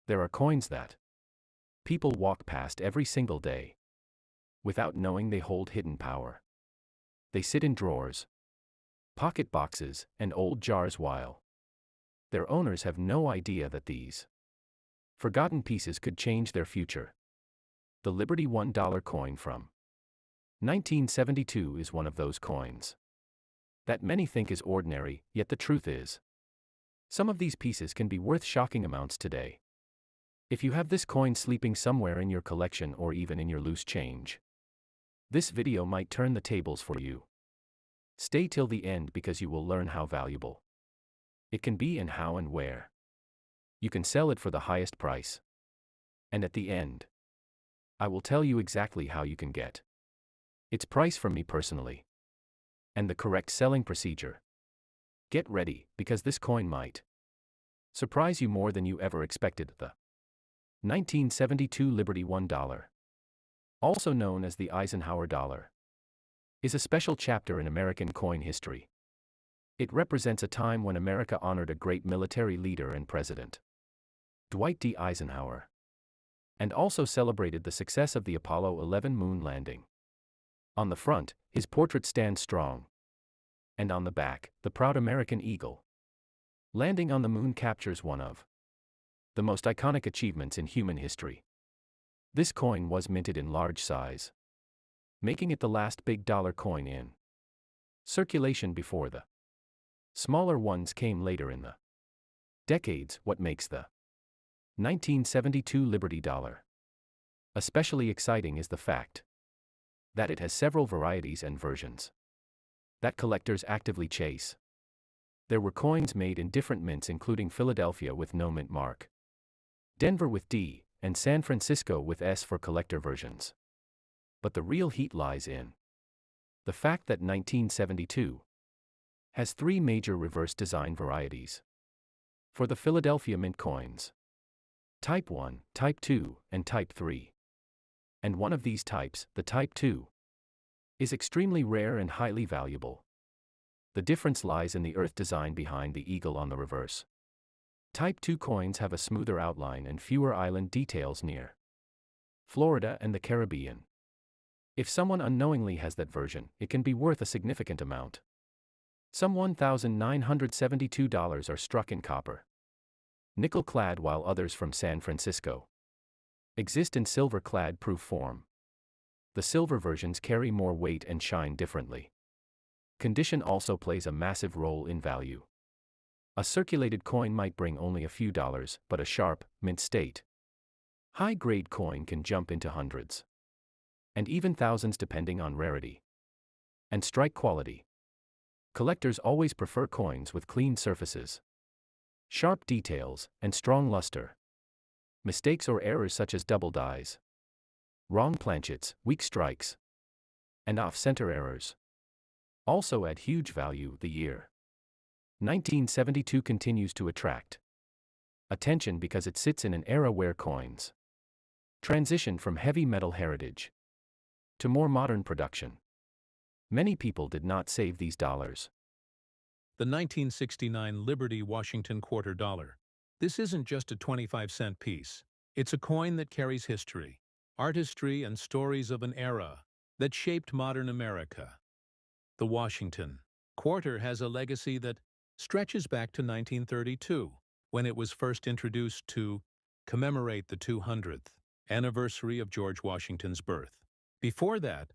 There are coins that people walk past every single day without knowing they hold hidden power. They sit in drawers, pocket boxes, and old jars while their owners have no idea that these forgotten pieces could change their future. The Liberty $1 coin from 1972 is one of those coins that many think is ordinary, yet the truth is, some of these pieces can be worth shocking amounts today. If you have this coin sleeping somewhere in your collection or even in your loose change, this video might turn the tables for you. Stay till the end because you will learn how valuable it can be and how and where you can sell it for the highest price. And at the end, I will tell you exactly how you can get its price from me personally and the correct selling procedure. Get ready, because this coin might surprise you more than you ever expected. The 1972 Liberty $1, also known as the Eisenhower dollar, is a special chapter in American coin history. It represents a time when America honored a great military leader and president, Dwight D. Eisenhower, and also celebrated the success of the Apollo 11 moon landing. On the front, his portrait stands strong, and on the back, the proud American eagle landing on the moon captures one of the most iconic achievements in human history. This coin was minted in large size, making it the last big dollar coin in circulation before the smaller ones came later in the decades. What makes the 1972 Liberty dollar especially exciting is the fact that it has several varieties and versions that collectors actively chase. There were coins made in different mints, including Philadelphia with no mint mark, Denver with D, and San Francisco with S for collector versions. But the real heat lies in the fact that 1972 has three major reverse design varieties for the Philadelphia mint coins: Type 1, Type 2, and Type 3. And one of these types, the Type 2, is extremely rare and highly valuable. The difference lies in the earth design behind the eagle on the reverse. Type 2 coins have a smoother outline and fewer island details near Florida and the Caribbean. If someone unknowingly has that version, it can be worth a significant amount. Some $1,972 are struck in copper, nickel-clad, while others from San Francisco exist in silver-clad proof form. The silver versions carry more weight and shine differently. Condition also plays a massive role in value. A circulated coin might bring only a few dollars, but a sharp, mint state, high-grade coin can jump into hundreds and even thousands depending on rarity and strike quality. Collectors always prefer coins with clean surfaces, sharp details, and strong luster. Mistakes or errors such as double dies, wrong planchets, weak strikes, and off-center errors also add huge value. The year 1972 continues to attract attention because it sits in an era where coins transitioned from heavy metal heritage to more modern production. Many people did not save these dollars. The 1969 Liberty Washington quarter dollar. This isn't just a 25-cent piece. It's a coin that carries history, artistry, and stories of an era that shaped modern America. The Washington quarter has a legacy that stretches back to 1932, when it was first introduced to commemorate the 200th anniversary of George Washington's birth. Before that,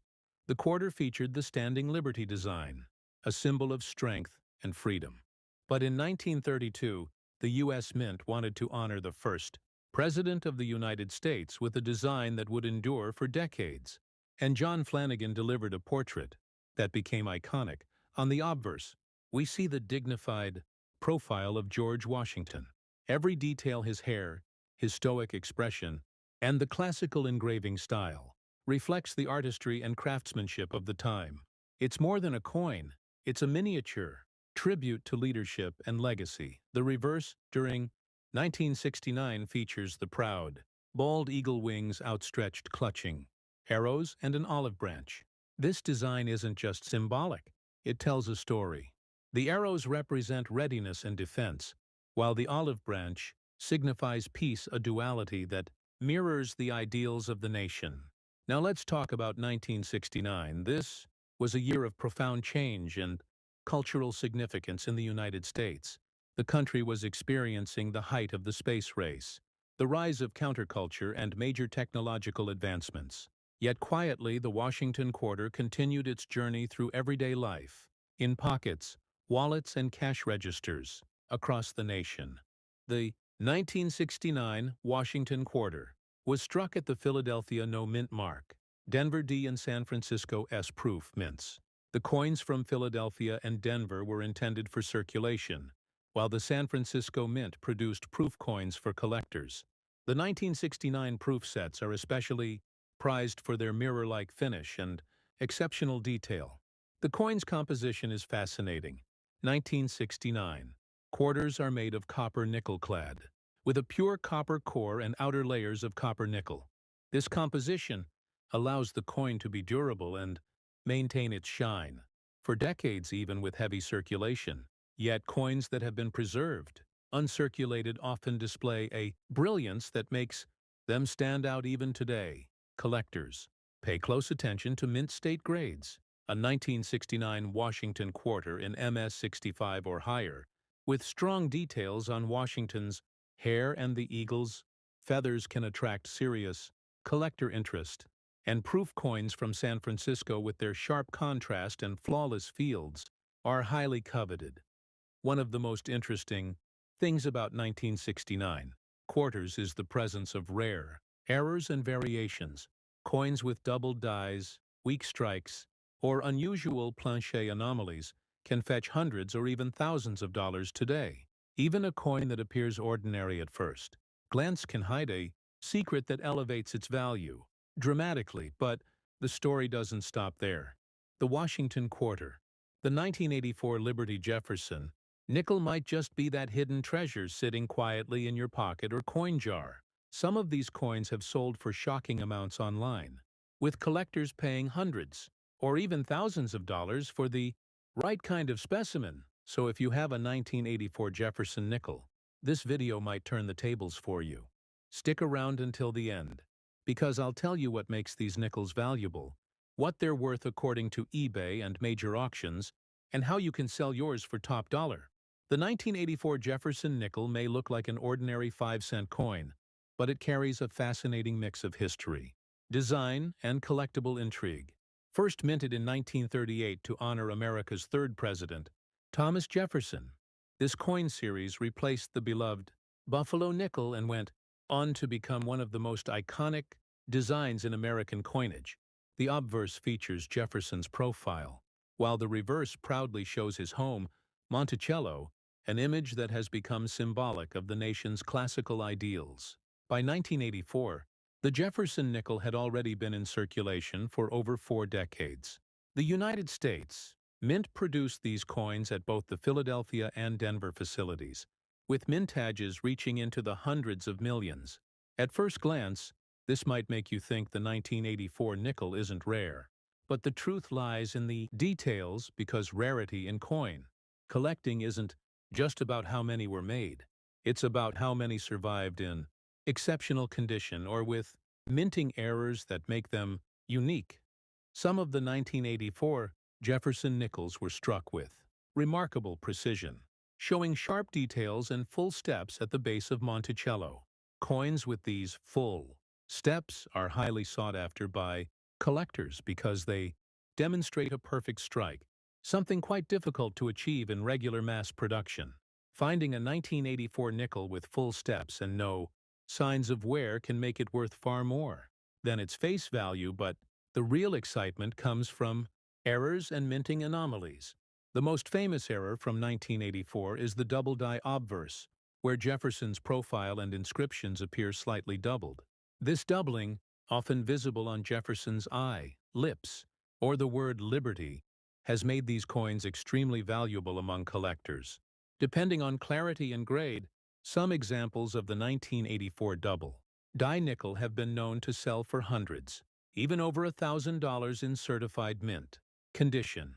the quarter featured the Standing Liberty design, a symbol of strength and freedom. But in 1932, the U.S. Mint wanted to honor the first President of the United States with a design that would endure for decades, and John Flanagan delivered a portrait that became iconic. On the obverse, we see the dignified profile of George Washington. Every detail, his hair, his stoic expression, and the classical engraving style, reflects the artistry and craftsmanship of the time. It's more than a coin, it's a miniature tribute to leadership and legacy. The reverse, during 1969, features the proud, bald eagle wings outstretched clutching arrows and an olive branch. This design isn't just symbolic, it tells a story. The arrows represent readiness and defense, while the olive branch signifies peace, a duality that mirrors the ideals of the nation. Now let's talk about 1969. This was a year of profound change and cultural significance in the United States. The country was experiencing the height of the space race, the rise of counterculture and major technological advancements. Yet quietly, the Washington Quarter continued its journey through everyday life, in pockets, wallets, and cash registers across the nation. The 1969 Washington Quarter was struck at the Philadelphia No Mint mark, Denver D and San Francisco S proof mints. The coins from Philadelphia and Denver were intended for circulation, while the San Francisco Mint produced proof coins for collectors. The 1969 proof sets are especially prized for their mirror-like finish and exceptional detail. The coin's composition is fascinating. 1969. Quarters are made of copper nickel clad, with a pure copper core and outer layers of copper nickel. This composition allows the coin to be durable and maintain its shine, for decades even with heavy circulation. Yet coins that have been preserved, uncirculated, often display a brilliance that makes them stand out even today. Collectors, pay close attention to mint state grades. A 1969 Washington Quarter in MS-65 or higher, with strong details on Washington's hair and the eagle's feathers, can attract serious collector interest, and proof coins from San Francisco with their sharp contrast and flawless fields are highly coveted. One of the most interesting things about 1969 quarters is the presence of rare errors and variations. Coins with doubled dies, weak strikes, or unusual planchet anomalies can fetch hundreds or even thousands of dollars today. Even a coin that appears ordinary at first glance can hide a secret that elevates its value dramatically, but the story doesn't stop there. The Washington Quarter. The 1984 Liberty Jefferson nickel might just be that hidden treasure sitting quietly in your pocket or coin jar. Some of these coins have sold for shocking amounts online, with collectors paying hundreds or even thousands of dollars for the right kind of specimen. So if you have a 1984 Jefferson nickel, this video might turn the tables for you. Stick around until the end, because I'll tell you what makes these nickels valuable, what they're worth according to eBay and major auctions, and how you can sell yours for top dollar. The 1984 Jefferson nickel may look like an ordinary 5-cent coin, but it carries a fascinating mix of history, design, and collectible intrigue. First minted in 1938 to honor America's third president, Thomas Jefferson, this coin series replaced the beloved Buffalo nickel and went on to become one of the most iconic designs in American coinage. The obverse features Jefferson's profile, while the reverse proudly shows his home, Monticello, an image that has become symbolic of the nation's classical ideals. By 1984, the Jefferson nickel had already been in circulation for over 4 decades. The United States Mint produced these coins at both the Philadelphia and Denver facilities, with mintages reaching into the hundreds of millions. At first glance, this might make you think the 1984 nickel isn't rare, but the truth lies in the details, because rarity in coin collecting isn't just about how many were made. It's about how many survived in exceptional condition or with minting errors that make them unique. Some of the 1984 Jefferson nickels were struck with remarkable precision, showing sharp details and full steps at the base of Monticello. Coins with these full steps are highly sought after by collectors because they demonstrate a perfect strike, something quite difficult to achieve in regular mass production. Finding a 1984 nickel with full steps and no signs of wear can make it worth far more than its face value, but the real excitement comes from errors and minting anomalies. The most famous error from 1984 is the double die obverse, where Jefferson's profile and inscriptions appear slightly doubled. This doubling, often visible on Jefferson's eye, lips, or the word liberty, has made these coins extremely valuable among collectors. Depending on clarity and grade, some examples of the 1984 double die nickel have been known to sell for hundreds, even over $1,000 in certified mint condition.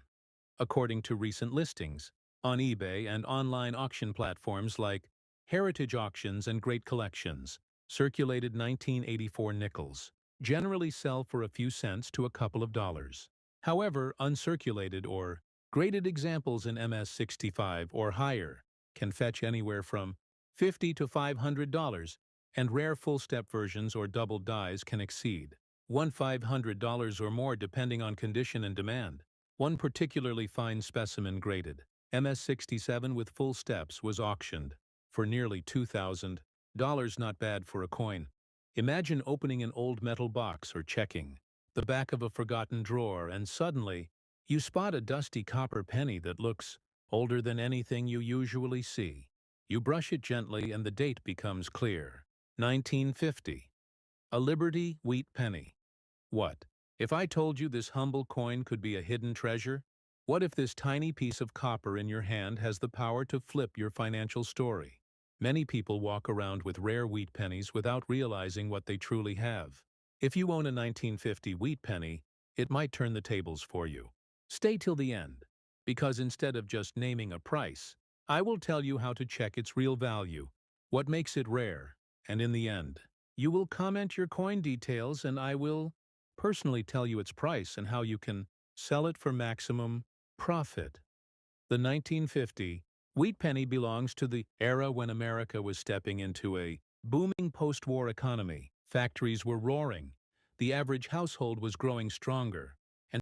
According to recent listings on eBay and online auction platforms like Heritage auctions and great collections, circulated 1984 nickels, generally sell for a few cents to a couple of dollars. However, uncirculated or graded examples in MS-65 or higher can fetch anywhere from $50 to $500, and rare full-step versions or double dies can exceed $1,500 or more depending on condition and demand. One particularly fine specimen graded MS-67 with full steps was auctioned for nearly $2,000, not bad for a coin. Imagine opening an old metal box or checking the back of a forgotten drawer and suddenly you spot a dusty copper penny that looks older than anything you usually see. You brush it gently and the date becomes clear. 1950. A Liberty wheat penny. What if I told you this humble coin could be a hidden treasure? What if this tiny piece of copper in your hand has the power to flip your financial story? Many people walk around with rare wheat pennies without realizing what they truly have. If you own a 1950 wheat penny, it might turn the tables for you. Stay till the end, because instead of just naming a price, I will tell you how to check its real value, what makes it rare, and in the end, you will comment your coin details and I will personally tell you its price and how you can sell it for maximum profit. The 1950 wheat penny belongs to the era when America was stepping into a booming post-war economy. Factories were roaring. The average household was growing stronger.